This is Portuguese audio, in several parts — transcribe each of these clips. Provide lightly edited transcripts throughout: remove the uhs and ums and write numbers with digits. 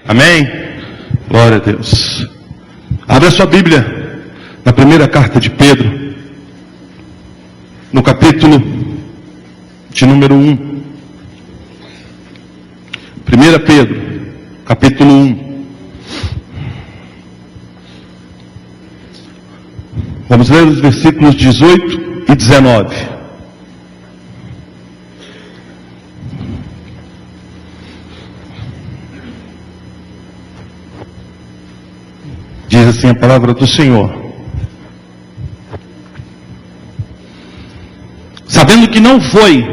Amém? Glória a Deus. Abra sua Bíblia na primeira carta de Pedro, no capítulo de número 1. 1 Pedro, capítulo 1. Vamos ler os versículos 18 e 19. Diz assim a palavra do Senhor: sabendo que não foi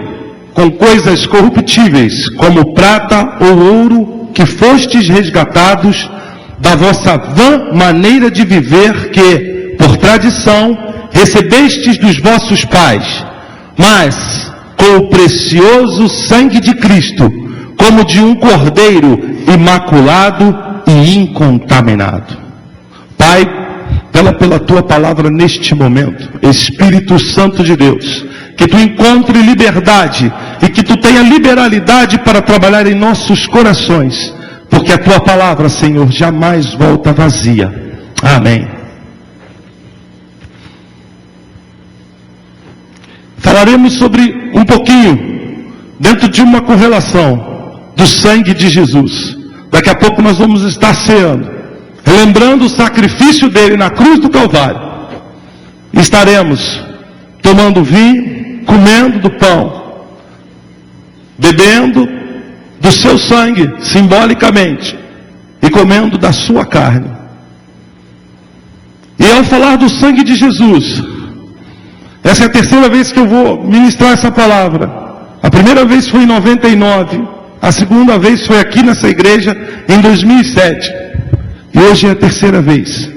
com coisas corruptíveis, como prata ou ouro, que fostes resgatados da vossa vã maneira de viver, que, por tradição, recebestes dos vossos pais, mas com o precioso sangue de Cristo, como de um cordeiro imaculado e incontaminado. Pai, pela tua palavra neste momento, Espírito Santo de Deus, que tu encontre liberdade e que tu tenha liberalidade para trabalhar em nossos corações, porque a tua palavra, Senhor, jamais volta vazia. Amém. Falaremos sobre um pouquinho, dentro de uma correlação, do sangue de Jesus. Daqui a pouco nós vamos estar ceando, relembrando o sacrifício dele na cruz do Calvário. Estaremos tomando vinho, comendo do pão, bebendo do seu sangue, simbolicamente, e comendo da sua carne. E ao falar do sangue de Jesus, essa é a terceira vez que eu vou ministrar essa palavra. A primeira vez foi em 99, a segunda vez foi aqui nessa igreja em 2007. E hoje é a terceira vez.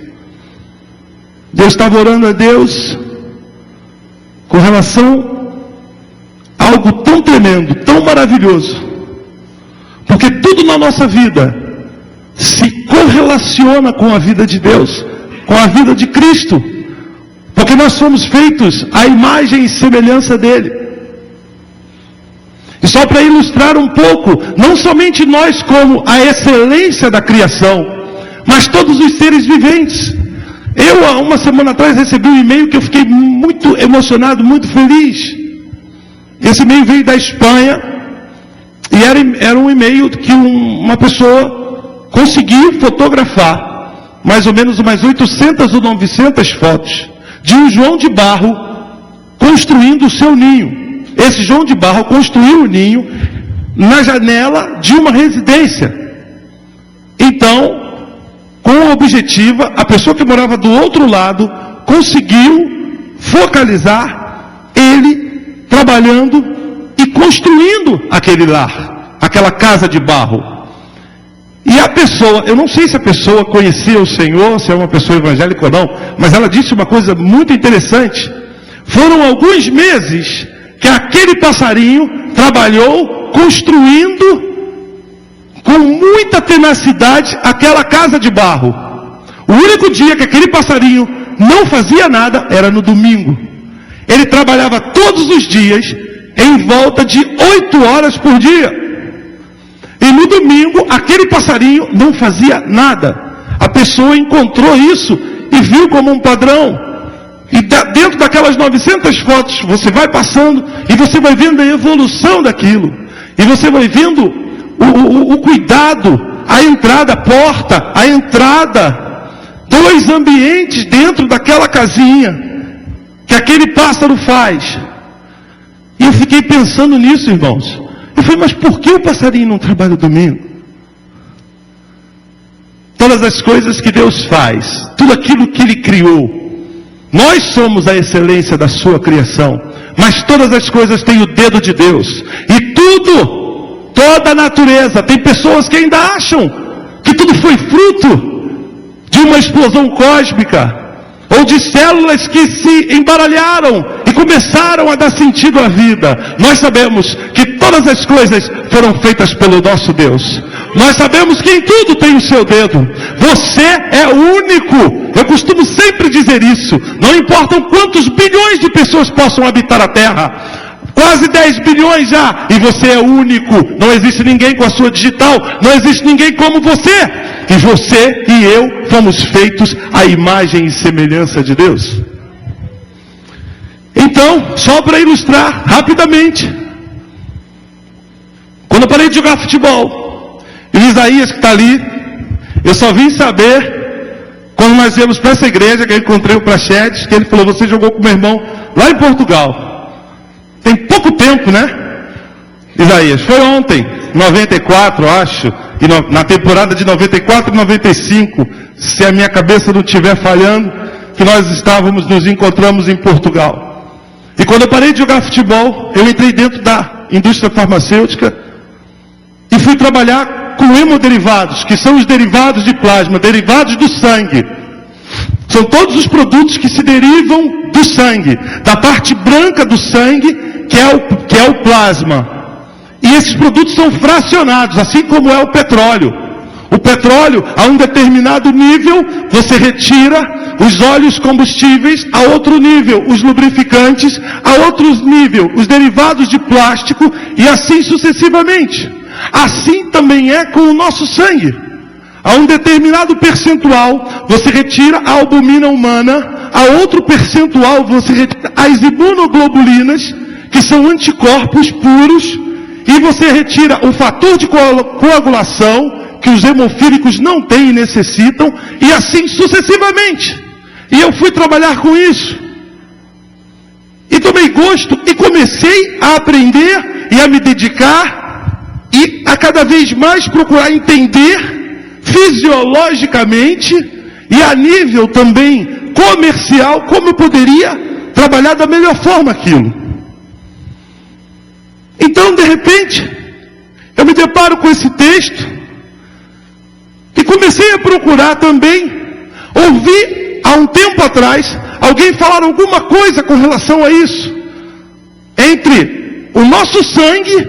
Eu estava orando a Deus com relação a algo tão tremendo, tão maravilhoso. Porque tudo na nossa vida se correlaciona com a vida de Deus, com a vida de Cristo. Porque nós somos feitos à imagem e semelhança dele. E só para ilustrar um pouco, não somente nós como a excelência da criação, mas todos os seres viventes. Eu, há uma semana atrás, recebi um e-mail que eu fiquei muito emocionado, muito feliz. Esse e-mail veio da Espanha, e era um e-mail que uma pessoa conseguiu fotografar, mais ou menos umas 800 ou 900 fotos, de um João de Barro construindo o seu ninho. Esse João de Barro construiu o ninho na janela de uma residência. Então, com o objetivo, a pessoa que morava do outro lado conseguiu focalizar ele trabalhando e construindo aquele lar, aquela casa de barro. E a pessoa, eu não sei se a pessoa conhecia o Senhor, se é uma pessoa evangélica ou não, mas ela disse uma coisa muito interessante. Foram alguns meses que aquele passarinho trabalhou construindo com muita tenacidade aquela casa de barro. O único dia que aquele passarinho não fazia nada era no domingo. Ele trabalhava todos os dias em volta de 8 horas por dia. E no domingo aquele passarinho não fazia nada. A pessoa encontrou isso e viu como um padrão. E dentro daquelas 900 fotos você vai passando e você vai vendo a evolução daquilo. E você vai vendo o cuidado, a entrada, a porta, a entrada, 2 ambientes dentro daquela casinha que aquele pássaro faz. E eu fiquei pensando nisso, irmãos. Eu falei, mas por que o passarinho não trabalha domingo? Todas as coisas que Deus faz, tudo aquilo que Ele criou, nós somos a excelência da sua criação, mas todas as coisas têm o dedo de Deus. E tudo, toda a natureza, tem pessoas que ainda acham que tudo foi fruto de uma explosão cósmica, ou de células que se embaralharam e começaram a dar sentido à vida. Nós sabemos que todas as coisas foram feitas pelo nosso Deus. Nós sabemos que em tudo tem o seu dedo. Você é único. Eu costumo sempre dizer isso. Não importam quantos bilhões de pessoas possam habitar a terra, Quase 10 bilhões já. E você é único. Não existe ninguém com a sua digital. Não existe ninguém como você. E você e eu fomos feitos à imagem e semelhança de Deus. Então, só para ilustrar rapidamente. Quando eu parei de jogar futebol, e o Isaías que está ali, eu só vim saber quando nós íamos para essa igreja, que eu encontrei o Prachedes, que ele falou: você jogou com meu irmão lá em Portugal. Tem pouco tempo, né? Isaías, foi ontem, 94, acho, e na temporada de 94 e 95, se a minha cabeça não estiver falhando, que nós nos encontramos em Portugal. E quando eu parei de jogar futebol, eu entrei dentro da indústria farmacêutica e fui trabalhar com hemoderivados, que são os derivados de plasma, derivados do sangue. São todos os produtos que se derivam do sangue, da parte branca do sangue, que é o plasma. E esses produtos são fracionados, assim como é o petróleo. O petróleo, a um determinado nível, você retira os óleos combustíveis, a outro nível, os lubrificantes, a outro nível, os derivados de plástico, e assim sucessivamente. Assim também é com o nosso sangue. A um determinado percentual, você retira a albumina humana, a outro percentual, você retira as imunoglobulinas, que são anticorpos puros, e você retira o fator de coagulação, que os hemofílicos não têm e necessitam, e assim sucessivamente. E eu fui trabalhar com isso. E tomei gosto, e comecei a aprender, e a me dedicar, e a cada vez mais procurar entender, fisiologicamente, e a nível também comercial, como eu poderia trabalhar da melhor forma aquilo. Então, de repente, eu me deparo com esse texto, e comecei a procurar também, ouvi há um tempo atrás, alguém falar alguma coisa com relação a isso, entre o nosso sangue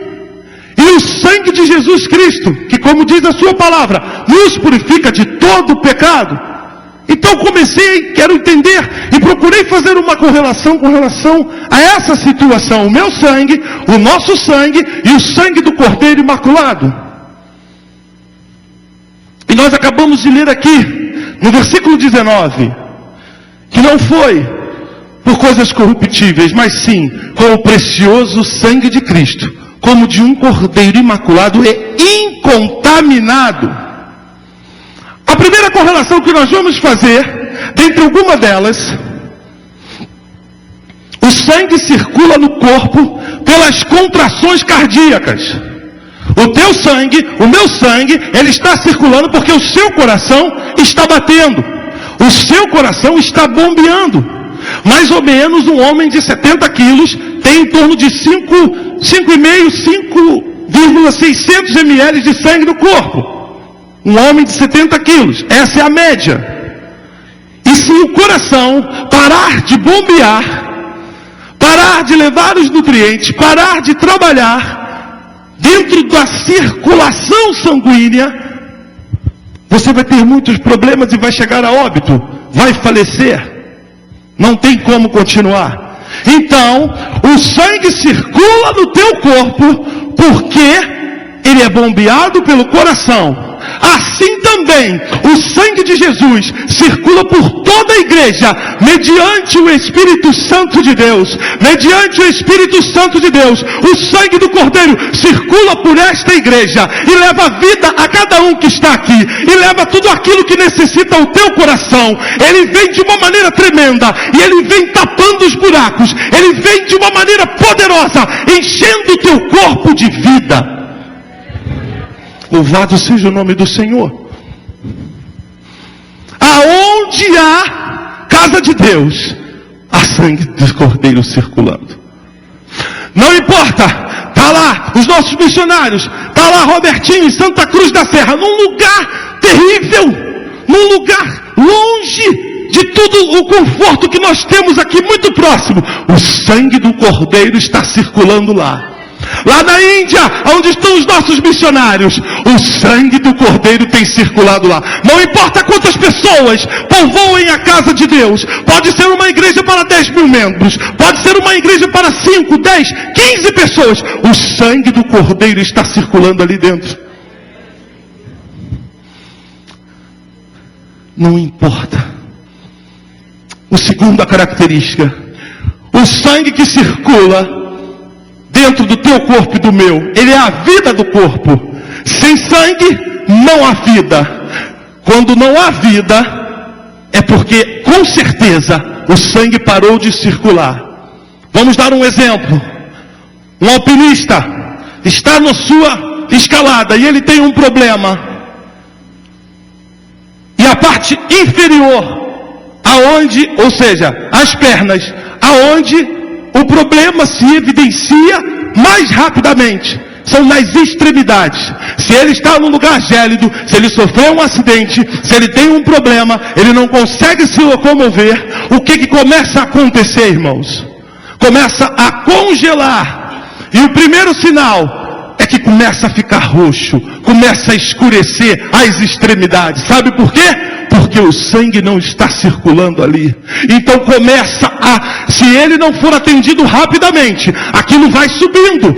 e o sangue de Jesus Cristo, que, como diz a sua palavra, nos purifica de todo o pecado. Então comecei, quero entender, e procurei fazer uma correlação com relação a essa situação, o meu sangue, o nosso sangue e o sangue do Cordeiro Imaculado. E nós acabamos de ler aqui, no versículo 19, que não foi por coisas corruptíveis, mas sim com o precioso sangue de Cristo, como de um Cordeiro Imaculado e incontaminado. A primeira correlação que nós vamos fazer, dentre alguma delas, o sangue circula no corpo pelas contrações cardíacas. O teu sangue, o meu sangue, ele está circulando porque o seu coração está batendo. O seu coração está bombeando. Mais ou menos um homem de 70 quilos tem em torno de 5,600 ml de sangue no corpo. Um homem de 70 quilos. Essa é a média. E se o coração parar de bombear, parar de levar os nutrientes, parar de trabalhar dentro da circulação sanguínea, você vai ter muitos problemas e vai chegar a óbito, vai falecer. Não tem como continuar. Então, o sangue circula no teu corpo porque ele é bombeado pelo coração. Assim também, o sangue de Jesus circula por toda a igreja, mediante o Espírito Santo de Deus. Mediante o Espírito Santo de Deus, o sangue do Cordeiro circula por esta igreja e leva vida a cada um que está aqui, e leva tudo aquilo que necessita o teu coração. Ele vem de uma maneira tremenda, e ele vem tapando os buracos, ele vem de uma maneira poderosa, enchendo o teu corpo de vida. Louvado seja o nome do Senhor. Aonde há casa de Deus, há sangue do Cordeiro circulando. Não importa, está lá os nossos missionários, está lá Robertinho em Santa Cruz da Serra, num lugar terrível, num lugar longe de tudo o conforto que nós temos aqui muito próximo. O sangue do Cordeiro está circulando lá. Lá na Índia, onde estão os nossos missionários, o sangue do Cordeiro tem circulado lá. Não importa quantas pessoas povoem a casa de Deus, pode ser uma igreja para 10 mil membros, pode ser uma igreja para 5, 10, 15 pessoas, o sangue do Cordeiro está circulando ali dentro. Não importa. A segunda característica, o sangue que circula dentro do teu corpo e do meu, ele é a vida do corpo. Sem sangue não há vida. Quando não há vida, é porque com certeza o sangue parou de circular. Vamos dar um exemplo. Um alpinista está na sua escalada e ele tem um problema. E a parte inferior, aonde, ou seja, as pernas, aonde o problema se evidencia mais rapidamente, são nas extremidades. Se ele está num lugar gélido, se ele sofreu um acidente, se ele tem um problema, ele não consegue se locomover, o que começa a acontecer, irmãos? Começa a congelar. E o primeiro sinal é que começa a ficar roxo, começa a escurecer as extremidades. Sabe por quê? Porque o sangue não está circulando ali. Então começa a, se ele não for atendido rapidamente, aquilo vai subindo,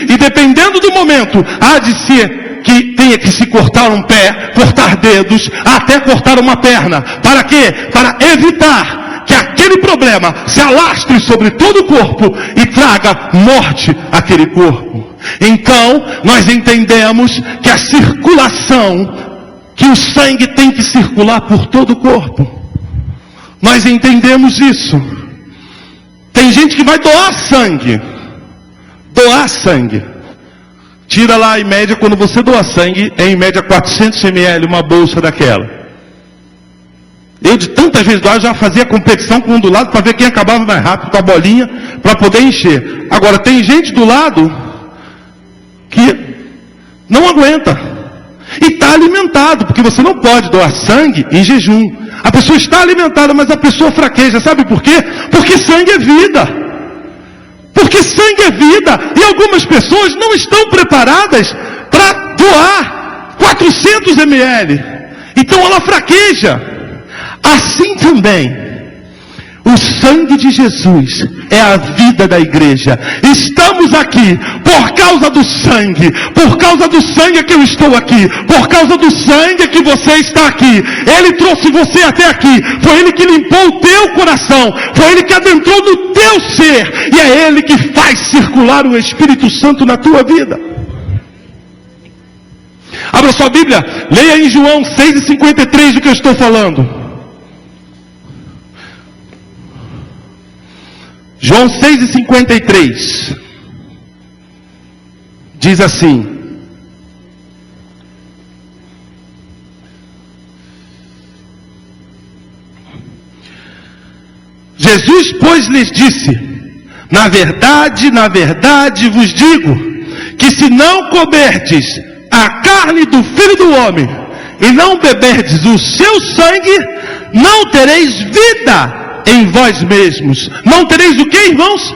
e dependendo do momento, há de ser que tenha que se cortar um pé, cortar dedos, até cortar uma perna. Para quê? Para evitar que aquele problema se alastre sobre todo o corpo e traga morte àquele corpo. Então, nós entendemos que a circulação, que o sangue tem que circular por todo o corpo. Nós entendemos isso. Tem gente que vai doar sangue. Doar sangue. Tira lá em média, quando você doa sangue, é em média 400 ml uma bolsa daquela. Eu de tantas vezes doar, já fazia competição com um do lado para ver quem acabava mais rápido com a bolinha para poder encher. Agora tem gente do lado que não aguenta. E está alimentado, porque você não pode doar sangue em jejum. A pessoa está alimentada, mas a pessoa fraqueja. Sabe por quê? Porque sangue é vida. Porque sangue é vida. E algumas pessoas não estão preparadas para doar 400 ml. Então ela fraqueja. Assim também, o sangue de Jesus é a vida da igreja. Estamos aqui por causa do sangue. Por causa do sangue é que eu estou aqui. Por causa do sangue é que você está aqui. Ele trouxe você até aqui. Foi Ele que limpou o teu coração. Foi Ele que adentrou no teu ser. E é Ele que faz circular o Espírito Santo na tua vida. Abra sua Bíblia. Leia em João 6,53 do que eu estou falando. João 6,53 diz assim: Jesus, pois, lhes disse: na verdade vos digo, que se não comerdes a carne do Filho do Homem, e não beberdes o seu sangue, não tereis vida em vós mesmos. Não tereis o que, irmãos?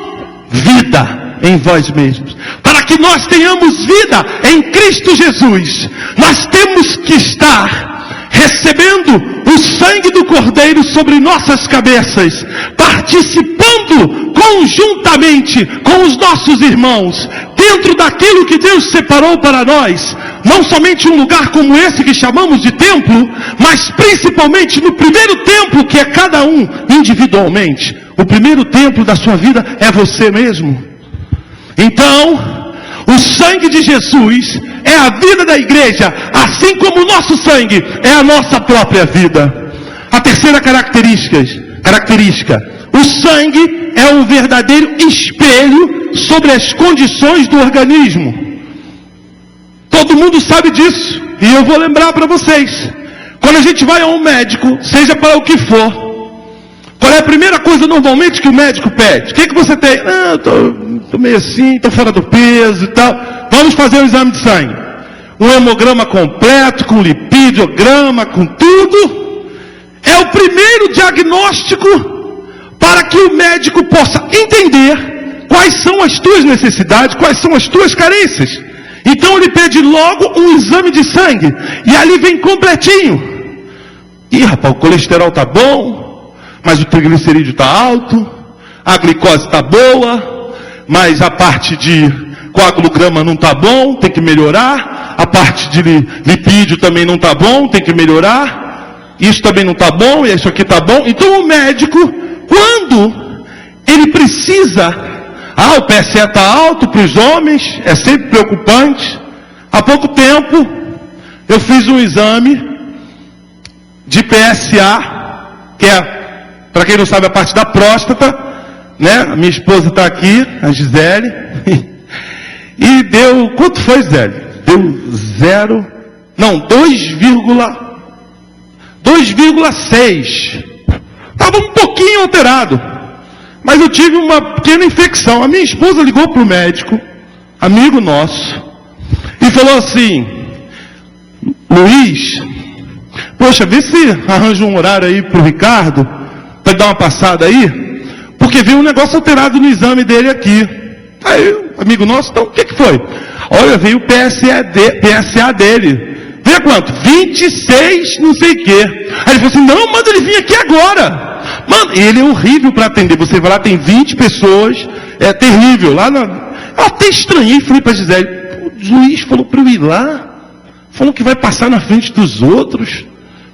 Vida em vós mesmos. Para que nós tenhamos vida em Cristo Jesus, nós temos que estar recebendo o sangue do Cordeiro sobre nossas cabeças, participando conjuntamente com os nossos irmãos, dentro daquilo que Deus separou para nós, não somente um lugar como esse que chamamos de templo, mas principalmente no primeiro templo, que é cada um individualmente. O primeiro templo da sua vida é você mesmo. Então, o sangue de Jesus é a vida da igreja, assim como o nosso sangue é a nossa própria vida. A terceira característica, o sangue é um verdadeiro espelho sobre as condições do organismo. Todo mundo sabe disso, e eu vou lembrar para vocês. Quando a gente vai a um médico, seja para o que for, qual é a primeira coisa normalmente que o médico pede? O que você tem? Eu tô meio assim, estou fora do peso e tal. Vamos fazer um exame de sangue. Um hemograma completo, com lipidiograma, com tudo. É o primeiro diagnóstico para que o médico possa entender quais são as tuas necessidades, quais são as tuas carências. Então ele pede logo um exame de sangue, e ali vem completinho. Ih, rapaz, o colesterol está bom, mas o triglicerídeo está alto, a glicose está boa, mas a parte de coagulograma não está bom, tem que melhorar, a parte de lipídio também não está bom, tem que melhorar, isso também não está bom, e isso aqui está bom. Então o médico, quando ele precisa, o PSA está alto para os homens, é sempre preocupante. Há pouco tempo, eu fiz um exame de PSA, que é, para quem não sabe, a parte da próstata, né? A minha esposa está aqui, a Gisele, e deu, quanto foi, Gisele? Deu 2,6. Estava um pouquinho alterado, mas eu tive uma pequena infecção. A minha esposa ligou para o médico, amigo nosso, e falou assim: Luiz, poxa, vê se arranja um horário aí pro Ricardo, para dar uma passada aí, porque veio um negócio alterado no exame dele aqui. Aí, amigo nosso, então o que foi? Olha, veio o PSA dele. Veio quanto? 26, não sei o quê. Aí ele falou assim: não, manda ele vir aqui agora. Mano, ele é horrível para atender. Você vai lá, tem 20 pessoas, é terrível. Eu até estranhei, falei para Gisele: o Luiz falou para eu ir lá, falou que vai passar na frente dos outros.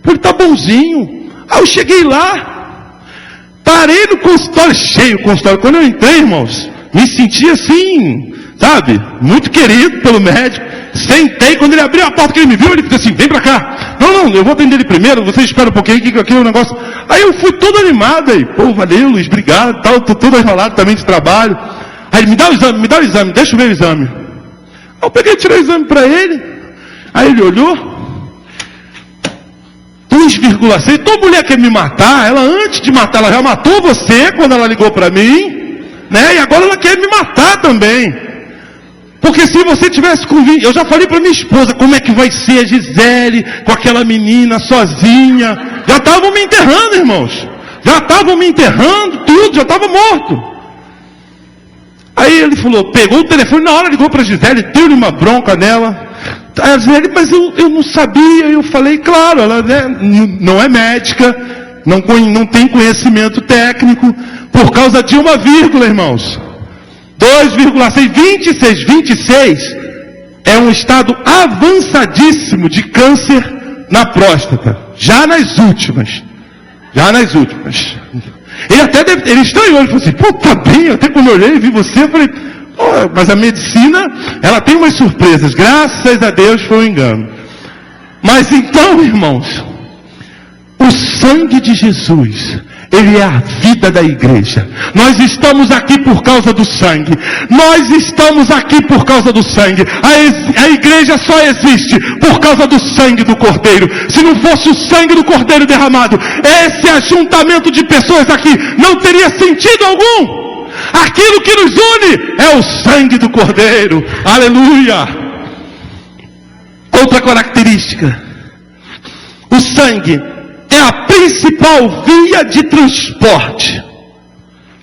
Ele tá bonzinho. Aí eu cheguei lá, parei no consultório, cheio o consultório. Quando eu entrei, irmãos, me senti assim, sabe, muito querido pelo médico. Sentei, quando ele abriu a porta, que ele me viu, ele ficou assim: vem pra cá. Não, eu vou atender ele primeiro, você espera um pouquinho, que aqui é um negócio. Aí eu fui todo animado aí, pô, valeu Luiz, obrigado, tal, tô todo enrolado também de trabalho. Aí ele: me dá o exame, deixa eu ver o exame. Aí eu peguei e tirei o exame pra ele. Aí ele olhou: 2,6, tua mulher quer me matar, ela antes de matar, ela já matou você quando ela ligou para mim, né? E agora ela quer me matar também. Porque se você tivesse com 20, eu já falei para minha esposa como é que vai ser a Gisele com aquela menina sozinha. Já estavam me enterrando, irmãos. Já estavam me enterrando, tudo, já estava morto. Aí ele falou, pegou o telefone, na hora ligou para a Gisele, deu-lhe uma bronca nela. A Gisele: mas eu não sabia. Eu falei: claro, ela, né, não é médica, não tem conhecimento técnico, por causa de uma vírgula, irmãos. 2,6, 26 é um estado avançadíssimo de câncer na próstata, já nas últimas. Ele estranhou, ele falou assim: pô, tá bem, até quando eu olhei e vi você, eu falei: mas a medicina, ela tem umas surpresas, graças a Deus foi um engano. Mas então, irmãos, o sangue de Jesus, ele é a vida da igreja. Nós estamos aqui por causa do sangue. A igreja só existe por causa do sangue do Cordeiro. Se não fosse o sangue do Cordeiro derramado, esse ajuntamento de pessoas aqui não teria sentido algum. Aquilo que nos une é o sangue do Cordeiro. Aleluia! Outra característica: o sangue é a principal via de transporte.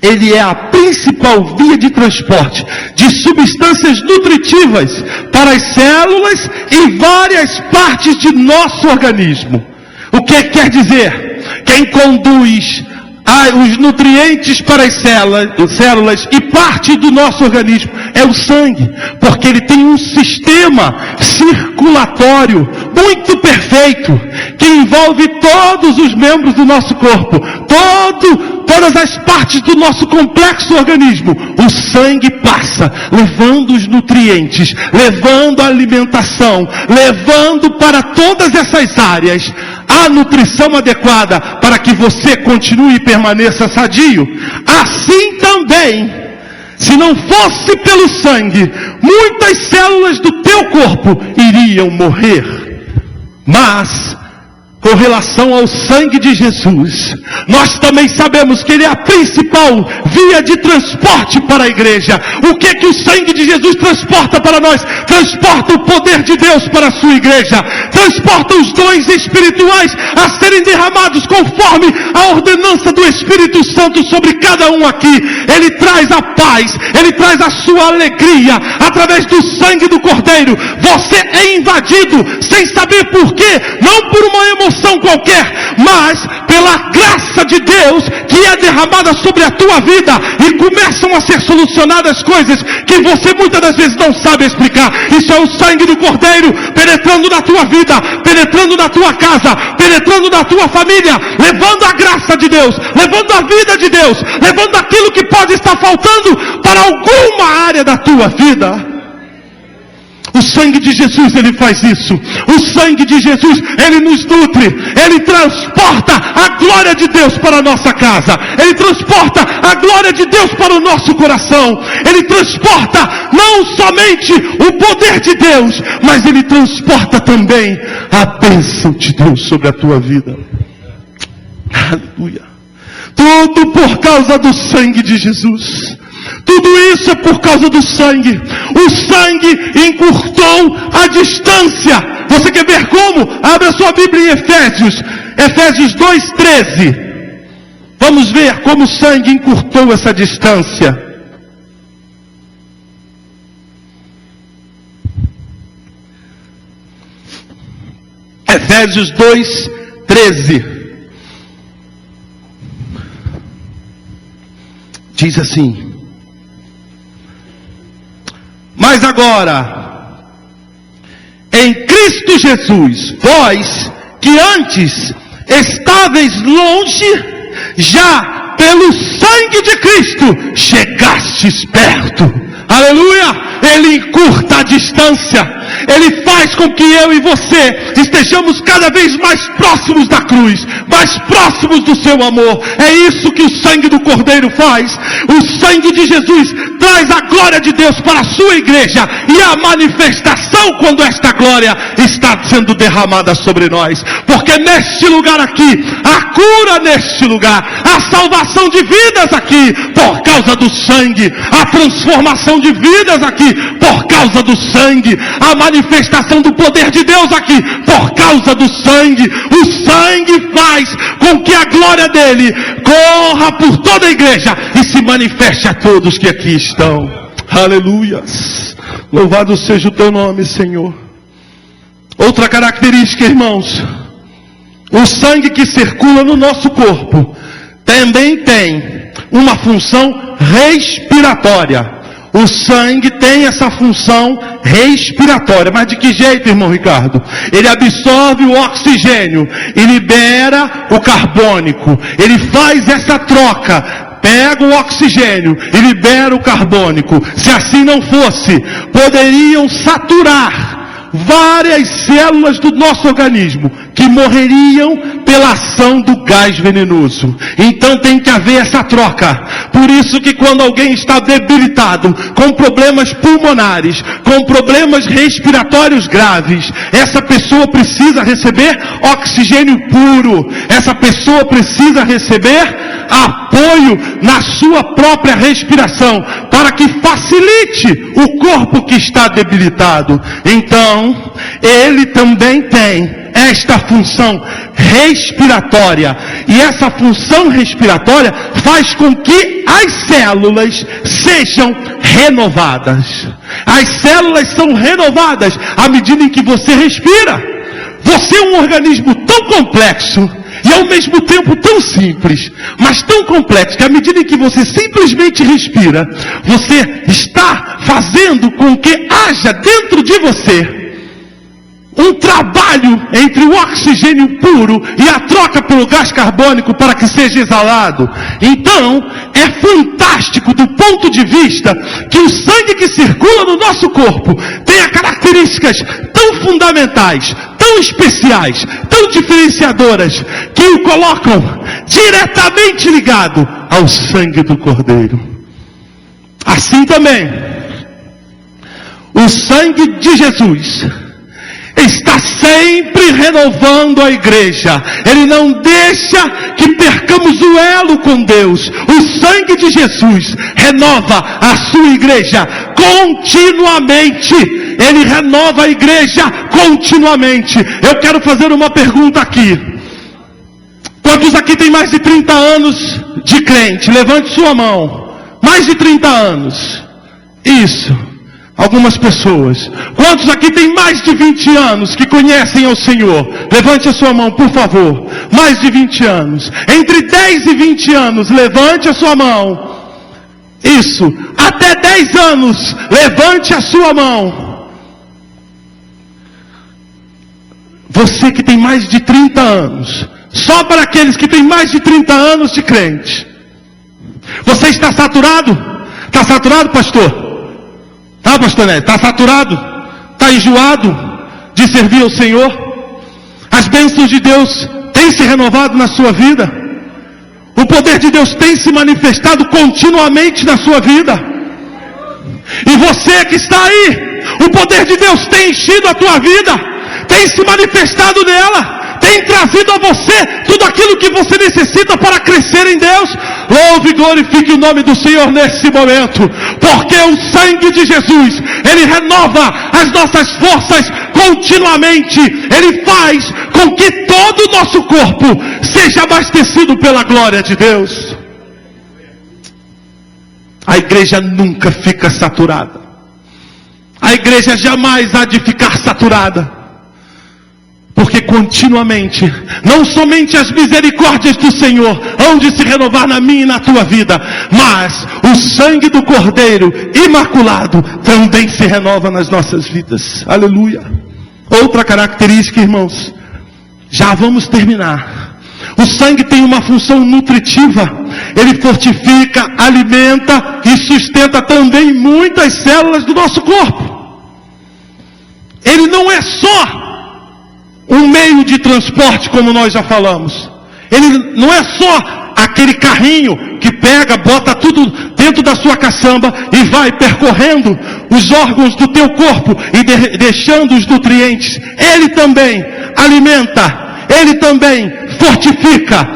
Ele é a principal via de transporte de substâncias nutritivas para as células e várias partes de nosso organismo. O que quer dizer? Quem conduz os nutrientes para as células e parte do nosso organismo é o sangue, porque ele tem um sistema circulatório muito perfeito, que envolve todos os membros do nosso corpo, todas as partes do nosso complexo organismo. O sangue passa, levando os nutrientes, levando a alimentação, levando para todas essas áreas a nutrição adequada para que você continue e permaneça sadio. Assim também, se não fosse pelo sangue, muitas células do teu corpo iriam morrer. Mas com relação ao sangue de Jesus, nós também sabemos que ele é a principal via de transporte para a igreja. O que que o sangue de Jesus transporta para nós? Transporta o poder de Deus para a sua igreja, transporta os dons espirituais a serem derramados conforme a ordenança do Espírito Santo sobre cada um aqui. Ele traz a paz, ele traz a sua alegria através do sangue do Cordeiro. Você é invadido sem saber por quê, não por uma emoção qualquer, mas pela graça de Deus que é derramada sobre a tua vida, e começam a ser solucionadas coisas que você muitas das vezes não sabe explicar. Isso é o sangue do Cordeiro penetrando na tua vida, penetrando na tua casa, penetrando na tua família, levando a graça de Deus, levando a vida de Deus, levando aquilo que pode estar faltando para alguma área da tua vida. O sangue de Jesus, ele faz isso. O sangue de Jesus, ele nos nutre. Ele transporta a glória de Deus para a nossa casa. Ele transporta a glória de Deus para o nosso coração. Ele transporta não somente o poder de Deus, mas ele transporta também a bênção de Deus sobre a tua vida. Aleluia. Tudo por causa do sangue de Jesus. Tudo isso é por causa do sangue. O sangue encurtou a distância. Você quer ver como? Abra a sua Bíblia em Efésios 2:13. Vamos ver como o sangue encurtou essa distância. Efésios 2:13. Diz assim: mas agora, em Cristo Jesus, vós que antes estáveis longe, já pelo sangue de Cristo chegastes perto. Aleluia! Ele encurta a distância. Ele faz com que eu e você estejamos cada vez mais próximos da cruz, mais próximos do seu amor. É isso que o sangue do Cordeiro faz. O sangue de Jesus traz a glória de Deus para a sua igreja, e a manifestação quando esta glória está sendo derramada sobre nós. Porque neste lugar aqui, a cura neste lugar, a salvação de vidas aqui, por causa do sangue, a transformação de vidas aqui, por causa do sangue, a manifestação do poder de Deus aqui, por causa do sangue. O sangue faz com que a glória dele corra por toda a igreja e se manifeste a todos que aqui estão. Aleluias! Louvado seja o teu nome, Senhor. Outra característica, irmãos: o sangue que circula no nosso corpo também tem uma função respiratória. O sangue tem essa função respiratória. Mas de que jeito, irmão Ricardo? Ele absorve o oxigênio e libera o carbônico. Ele faz essa troca. Pega o oxigênio e libera o carbônico. Se assim não fosse, poderiam saturar várias células do nosso organismo que morreriam pela ação do gás venenoso. Então tem que haver essa troca. Por isso que quando alguém está debilitado, com problemas pulmonares, com problemas respiratórios graves, essa pessoa precisa receber oxigênio puro. Essa pessoa precisa receber apoio na sua própria respiração, para que facilite o corpo que está debilitado. Então, ele também tem esta função respiratória, e essa função respiratória faz com que as células sejam renovadas. As células são renovadas à medida em que você respira. Você é um organismo tão complexo e ao mesmo tempo tão simples, mas tão complexo, que à medida em que você simplesmente respira, você está fazendo com que haja dentro de você um trabalho entre o oxigênio puro e a troca pelo gás carbônico para que seja exalado. Então, é fantástico do ponto de vista que o sangue que circula no nosso corpo tem características tão fundamentais, tão especiais, tão diferenciadoras, que o colocam diretamente ligado ao sangue do Cordeiro. Assim também, o sangue de Jesus, está sempre renovando a igreja. Ele não deixa que percamos o elo com Deus. O sangue de Jesus renova a sua igreja continuamente. Ele renova a igreja continuamente. Eu quero fazer uma pergunta aqui. Quantos aqui tem mais de 30 anos de crente? Levante sua mão. Mais de 30 anos. Isso. Algumas pessoas. Quantos aqui tem mais de 20 anos que conhecem ao Senhor? Levante a sua mão, por favor. Mais de 20 anos. Entre 10 e 20 anos, levante a sua mão. Isso. Até 10 anos, levante a sua mão. Você que tem mais de 30 anos. Só para aqueles que têm mais de 30 anos de crente. Você está saturado? Está saturado, pastor? Tá, pastor Neto? Está saturado? Está enjoado de servir ao Senhor? As bênçãos de Deus têm se renovado na sua vida? O poder de Deus tem se manifestado continuamente na sua vida? E você que está aí, o poder de Deus tem enchido a tua vida, tem se manifestado nela, tem trazido a você tudo aquilo que você necessita para crescer em Deus. Louve e glorifique o nome do Senhor nesse momento, porque o sangue de Jesus, Ele renova as nossas forças continuamente. Ele faz com que todo o nosso corpo seja abastecido pela glória de Deus. A igreja nunca fica saturada. A igreja jamais há de ficar saturada. Porque continuamente, não somente as misericórdias do Senhor hão de se renovar na minha e na tua vida, mas o sangue do Cordeiro imaculado também se renova nas nossas vidas. Aleluia. Outra característica, irmãos, já vamos terminar. O sangue tem uma função nutritiva. Ele fortifica, alimenta e sustenta também muitas células do nosso corpo. Ele não é só um meio de transporte, como nós já falamos. Ele não é só aquele carrinho que pega, bota tudo dentro da sua caçamba e vai percorrendo os órgãos do teu corpo e deixando os nutrientes. Ele também alimenta, ele também fortifica,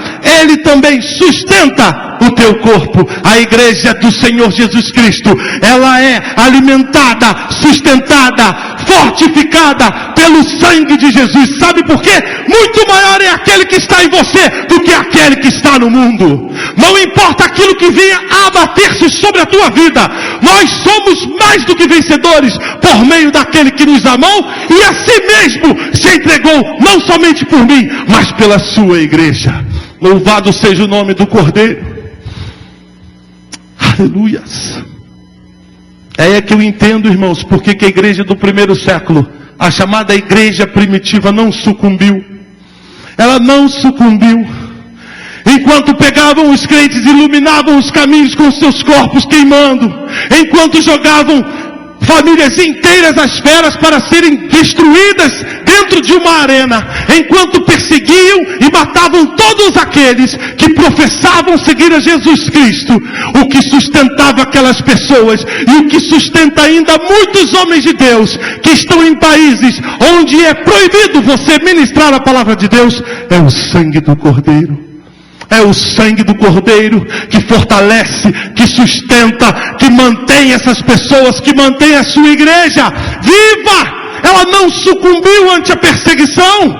ele também sustenta o teu corpo. A igreja do Senhor Jesus Cristo, ela é alimentada, sustentada, fortificada pelo sangue de Jesus. Sabe por quê? Muito maior é aquele que está em você do que aquele que está no mundo. Não importa aquilo que venha a abater-se sobre a tua vida, nós somos mais do que vencedores por meio daquele que nos amou e a si mesmo se entregou, não somente por mim, mas pela sua igreja. Louvado seja o nome do Cordeiro. Aleluias. É que eu entendo, irmãos, porque que a igreja do primeiro século, a chamada igreja primitiva, não sucumbiu. Ela não sucumbiu. Enquanto pegavam os crentes, iluminavam os caminhos com seus corpos queimando. Enquanto jogavam famílias inteiras às feras para serem destruídas dentro de uma arena. Enquanto perseguiam e matavam todos aqueles que professavam seguir a Jesus Cristo. O que sustentava aquelas pessoas e o que sustenta ainda muitos homens de Deus que estão em países onde é proibido você ministrar a palavra de Deus, é o sangue do Cordeiro. É o sangue do Cordeiro que fortalece, que sustenta, que mantém essas pessoas, que mantém a sua igreja viva. Ela não sucumbiu ante a perseguição,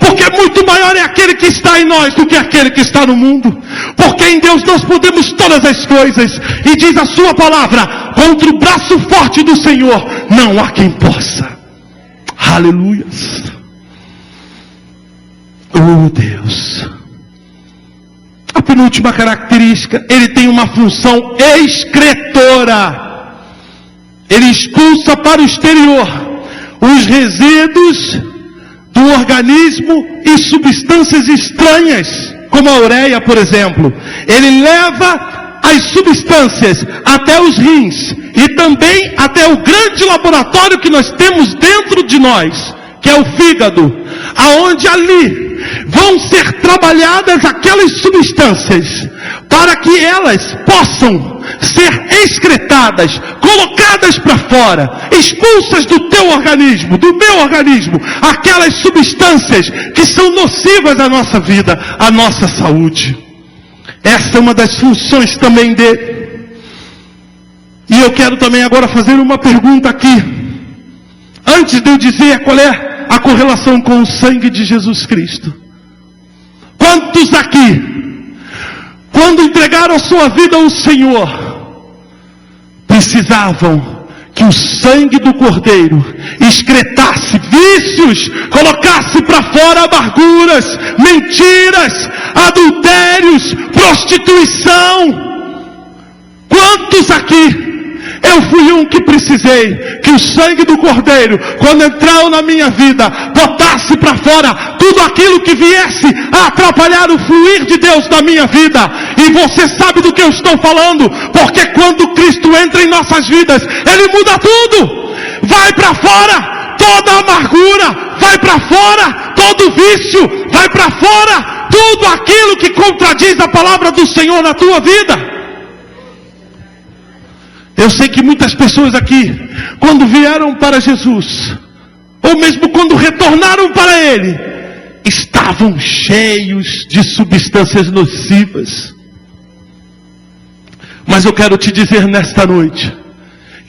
porque muito maior é aquele que está em nós do que aquele que está no mundo. Porque em Deus nós podemos todas as coisas, e diz a sua palavra, contra o braço forte do Senhor não há quem possa. Aleluia. Oh Deus. A penúltima característica, ele tem uma função excretora. Ele expulsa para o exterior os resíduos do organismo e substâncias estranhas, como a ureia, por exemplo. Ele leva as substâncias até os rins e também até o grande laboratório que nós temos dentro de nós, que é o fígado, aonde ali vão ser trabalhadas aquelas substâncias, para que elas possam ser excretadas, colocadas para fora, expulsas do teu organismo, do meu organismo, aquelas substâncias que são nocivas à nossa vida, à nossa saúde. Essa é uma das funções também dele. E eu quero também agora fazer uma pergunta aqui, antes de eu dizer qual é a correlação com o sangue de Jesus Cristo. Quantos aqui, quando entregaram a sua vida ao Senhor, precisavam que o sangue do Cordeiro excretasse vícios, colocasse para fora amarguras, mentiras, adultérios, prostituição? Quantos aqui? Eu fui um que precisei que o sangue do Cordeiro, quando entrou na minha vida, botasse para fora tudo aquilo que viesse a atrapalhar o fluir de Deus na minha vida. E você sabe do que eu estou falando, porque quando Cristo entra em nossas vidas, Ele muda tudo. Vai para fora toda amargura, vai para fora todo vício, vai para fora tudo aquilo que contradiz a palavra do Senhor na tua vida. Eu sei que muitas pessoas aqui, quando vieram para Jesus, ou mesmo quando retornaram para Ele, estavam cheios de substâncias nocivas. Mas eu quero te dizer nesta noite,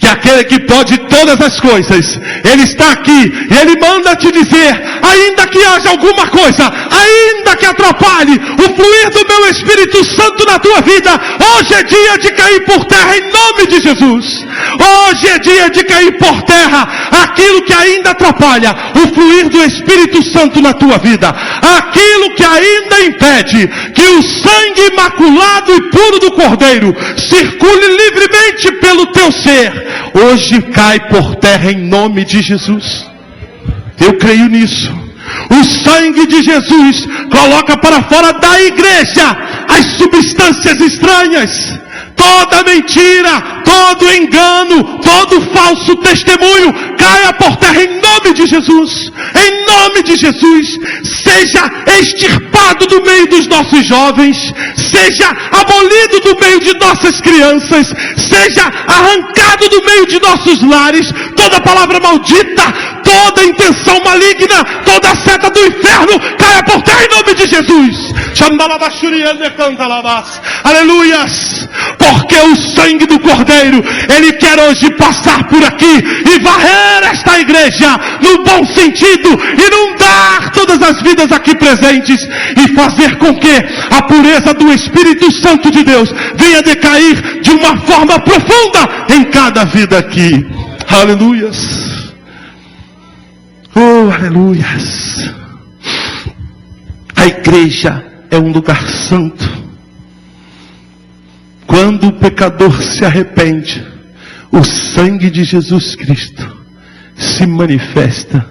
que aquele que pode todas as coisas, Ele está aqui, e Ele manda te dizer, ainda que haja alguma coisa, ainda que atrapalhe o fluir do meu Espírito Santo na tua vida, hoje é dia de cair por terra em nome de Jesus. Hoje é dia de cair por terra aquilo que ainda atrapalha o fluir do Espírito Santo na tua vida, aquilo que ainda impede que o sangue imaculado e puro do Cordeiro circule livremente pelo teu ser. Hoje cai por terra em nome de Jesus. Eu creio nisso. O sangue de Jesus coloca para fora da igreja as substâncias estranhas, toda mentira, todo engano, todo falso testemunho, caia por terra em nome de Jesus. Em nome de Jesus, seja extirpado do meio dos nossos jovens, seja abolido do meio de nossas crianças, seja arrancado do meio de nossos lares, toda palavra maldita, toda intenção maligna, toda seta do inferno, caia por terra em nome de Jesus. Aleluias. Porque o sangue do Cordeiro, Ele quer hoje passar por aqui e varrer esta igreja no bom sentido, inundar todas as vidas aqui presentes e fazer com que a pureza do Espírito Santo de Deus venha decair de uma forma profunda em cada vida aqui. Aleluias. Oh, aleluias. A igreja é um lugar santo. Quando o pecador se arrepende, o sangue de Jesus Cristo se manifesta.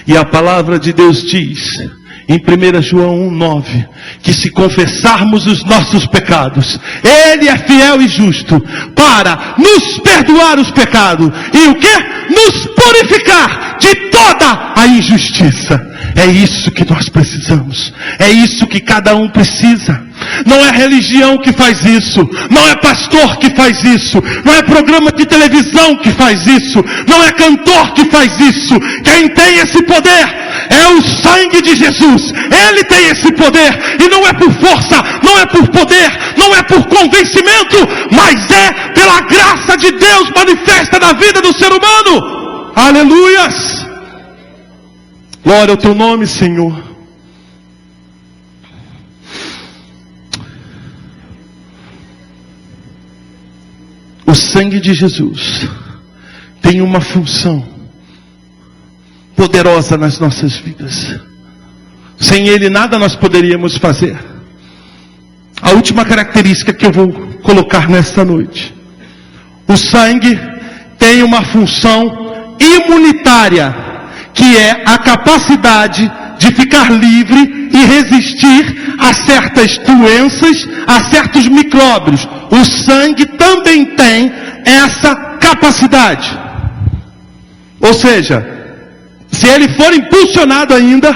E a palavra de Deus diz, em 1 João 1,9, que se confessarmos os nossos pecados, Ele é fiel e justo para nos perdoar os pecados. E o que? Nos purificar de toda a injustiça. É isso que nós precisamos. É isso que cada um precisa. Não é religião que faz isso, não é pastor que faz isso, não é programa de televisão que faz isso, não é cantor que faz isso. Quem tem esse poder é o sangue de Jesus. Ele tem esse poder, e não é por força, não é por poder, não é por convencimento, mas é pela graça de Deus manifesta na vida do ser humano. Aleluias. Glória ao teu nome, Senhor. O sangue de Jesus tem uma função poderosa nas nossas vidas. Sem Ele nada nós poderíamos fazer. A última característica que eu vou colocar nesta noite: o sangue tem uma função imunitária, que é a capacidade de ficar livre e resistir a certas doenças, a certos micróbios. O sangue também tem essa capacidade. Ou seja, se ele for impulsionado ainda,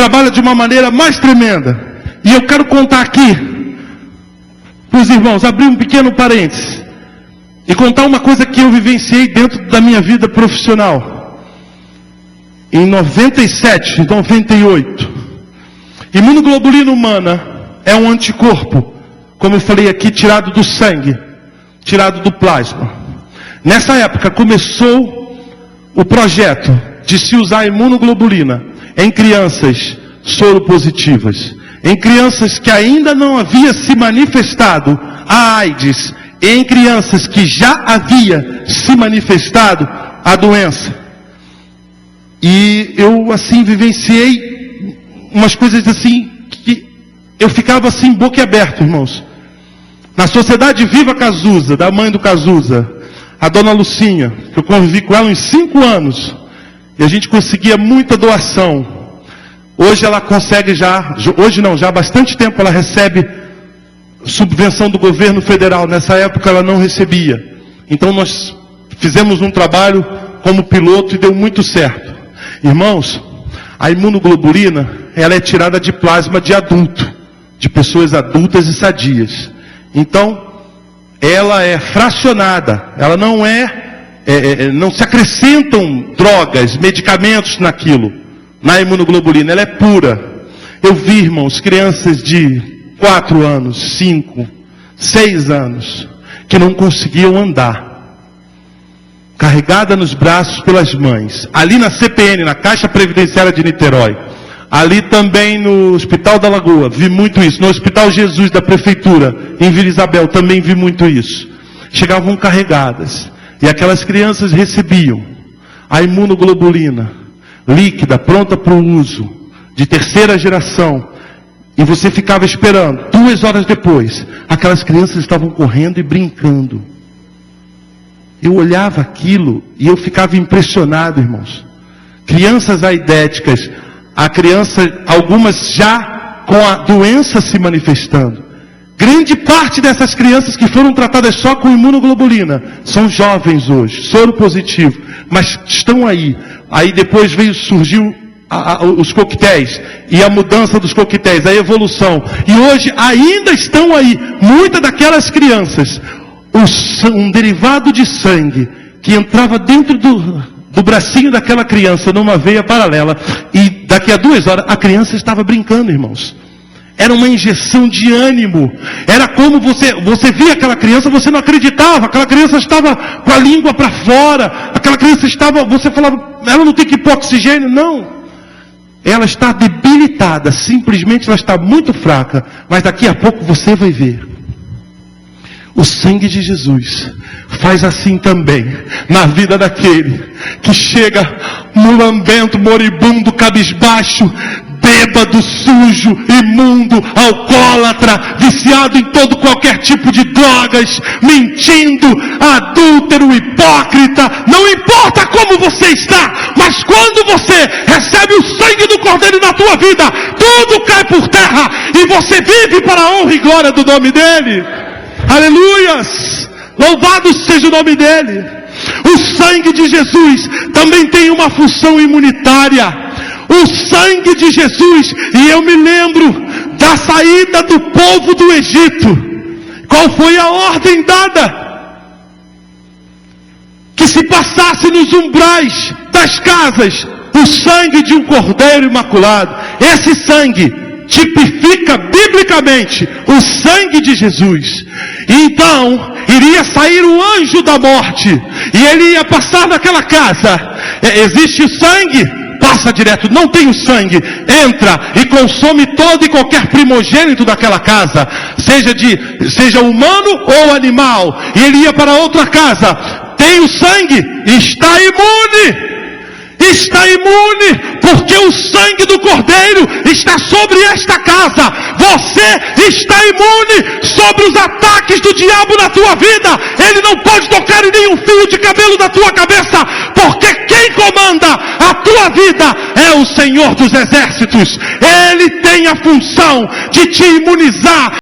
trabalha de uma maneira mais tremenda. E eu quero contar aqui para os irmãos, abrir um pequeno parênteses e contar uma coisa que eu vivenciei dentro da minha vida profissional. Em 97, 98, imunoglobulina humana é um anticorpo, como eu falei aqui, tirado do sangue, tirado do plasma. Nessa época começou o projeto de se usar a imunoglobulina em crianças soropositivas, em crianças que ainda não havia se manifestado a AIDS, e em crianças que já havia se manifestado a doença. E eu assim vivenciei umas coisas assim que eu ficava assim boquiaberto, irmãos. Na Sociedade Viva Cazuza, da mãe do Cazuza, a dona Lucinha, que eu convivi com ela uns 5 anos, e a gente conseguia muita doação. Hoje ela consegue já há bastante tempo ela recebe subvenção do governo federal. Nessa época ela não recebia. Então nós fizemos um trabalho como piloto e deu muito certo. Irmãos, a imunoglobulina, ela é tirada de plasma de adulto, de pessoas adultas e sadias. Então, ela é fracionada, ela não não se acrescentam drogas, medicamentos naquilo, na imunoglobulina, ela é pura. Eu vi, irmãos, crianças de 4 anos, 5, 6 anos, que não conseguiam andar, carregada nos braços pelas mães, ali na CPN, na Caixa Previdenciária de Niterói, ali também no Hospital da Lagoa, vi muito isso, no Hospital Jesus da Prefeitura, em Vila Isabel, também vi muito isso. Chegavam carregadas, e aquelas crianças recebiam a imunoglobulina, líquida, pronta para o uso, de 3ª geração, e você ficava esperando. 2 horas depois, aquelas crianças estavam correndo e brincando. Eu olhava aquilo e eu ficava impressionado, irmãos. Crianças aidéticas, algumas já com a doença se manifestando. Grande parte dessas crianças que foram tratadas só com imunoglobulina são jovens hoje, soro positivo, mas estão aí. Aí depois surgiu os coquetéis e a mudança dos coquetéis, a evolução. E hoje ainda estão aí muitas daquelas crianças, um derivado de sangue que entrava dentro do bracinho daquela criança numa veia paralela, e daqui a 2 horas a criança estava brincando, irmãos. Era uma injeção de ânimo. Era como você via aquela criança, você não acreditava. Aquela criança estava com a língua para fora. Aquela criança você falava, ela não tem que ir para oxigênio. Não. Ela está debilitada. Simplesmente ela está muito fraca. Mas daqui a pouco você vai ver. O sangue de Jesus faz assim também na vida daquele que chega mulambento, moribundo, cabisbaixo, bêbado, sujo, imundo, alcoólatra, viciado em qualquer tipo de drogas, mentindo, adúltero, hipócrita. Não importa como você está, mas quando você recebe o sangue do Cordeiro na tua vida, tudo cai por terra e você vive para a honra e glória do nome dele. Aleluias! Louvado seja o nome dele. O sangue de Jesus também tem uma função imunitária. O sangue de Jesus, e eu me lembro da saída do povo do Egito. Qual foi a ordem dada? Que se passasse nos umbrais das casas o sangue de um cordeiro imaculado. Esse sangue tipifica biblicamente o sangue de Jesus. Então, iria sair o anjo da morte, e ele ia passar naquela casa. Existe sangue? Passa direto. Não tem o sangue, entra e consome todo e qualquer primogênito daquela casa, seja humano ou animal. E ele ia para outra casa. Tem o sangue? Está imune. Está imune, porque o sangue do Cordeiro está sobre esta casa. Você está imune sobre os ataques do diabo na tua vida. Ele não pode tocar em nenhum fio de cabelo da tua cabeça, porque quem comanda a tua vida é o Senhor dos Exércitos. Ele tem a função de te imunizar